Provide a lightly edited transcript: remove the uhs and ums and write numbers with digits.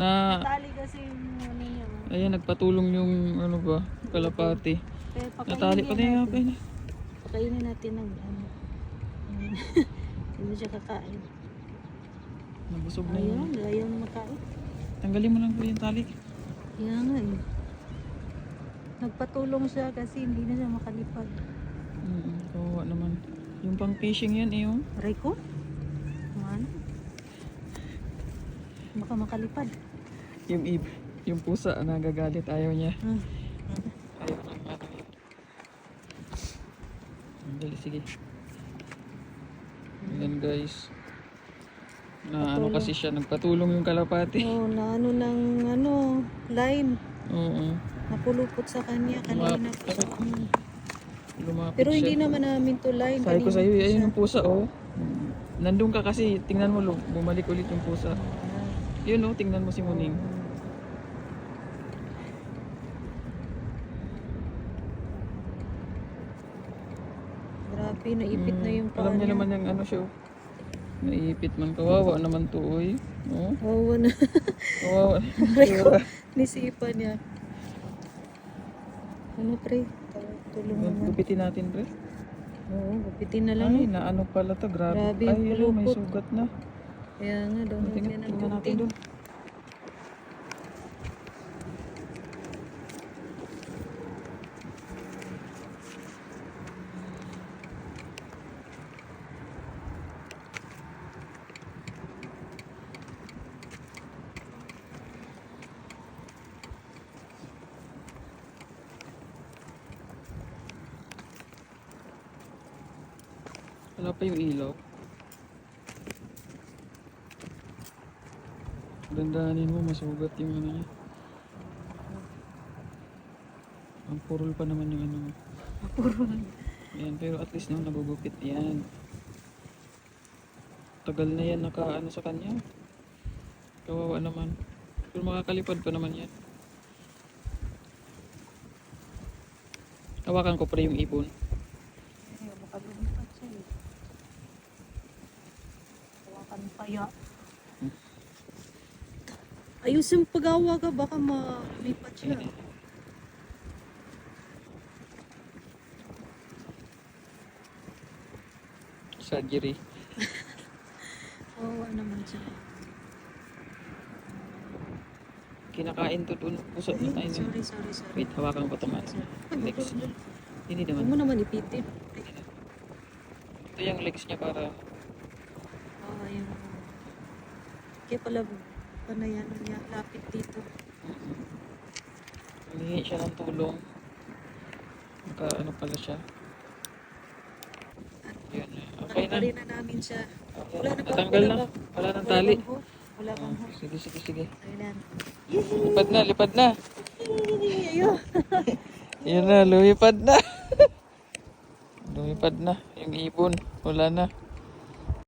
Na, Tali kasi yung ano niya. ayan, nagpatulong yung ano ba, kalapati. Kaya Natali pa na yung hapin. pakainin natin ng ano. Hindi siya kakain. Nabusog na Ayaw, yun. ayaw na makain. Tanggalin mo lang po yung tali. Kaya nga eh. Nagpatulong siya kasi hindi na siya makalipad. Kawawa naman. Yung pang fishing yan eh yung. Rico? Man? Baka makalipad. Yung pusa nagagalit, ayaw niya. Ayaw ng ano yun. Dali, sige. Ayan guys. Na ano kasi siya, nagpatulong yung kalapati. Oo, na ano ng ano, line. Oo. Napulupot sa kanya kanina po sa Lumapit Pero hindi siya. naman namin to line. Sabi ko kanina sa'yo, po ayun siya. yung pusa oh. Nandun ka kasi, tingnan mo, bumalik ulit yung pusa. Yun oh, tingnan mo si Muning. Grabe, naipit na yung paa Alam niya niya. naman yung ano siya oh. Naipit man, kawawa naman to oy. Oh, Oo na. kawawa. Nisipan niya. Ano pre? Tulong naman. Gupitin natin pre. Oo, gupitin na lang. Ay, na ano pala to, grabe. Grabe Ay, yung yun, may pulupot. sugat na. Kaya nga daw, Tingnan lagyan ng tingnan natin gunting. dun. Wala pa yung ilaw. Dandanin mo, masugat yung ano niya. Ang purol pa naman yung ano. Puro. Ayan, pero at least no, nagugupit yan. Tagal na yan naka ano sa kanya. Kawawa naman. Pero makakalipad pa naman yan. Hawakan ko pa yung ibon. Ay, baka lumipat siya eh. Hawakan pa ya. Ayusin pag-awa ka, baka malipat siya. Surgery. Kawawa naman siya. Kinakain to dun. Pusot na tayo. Sorry. Wait, hawakan ko itong legs. Hindi Huwag naman. mo naman ipitin. Ito yung legs niya para Oo, yung... Kaya pala, panayan niya, lapit dito. humingi siya ng tulong. Naka ano pala siya. Yun. Okay na. Rin na namin siya. Wala na ba? Natanggal na. Wala nang tali. Wala bang ho? Sige. Ayun. Lipad na. Ayun. Yan na, lumipad na. Lumipad na. Yung ibon, wala na.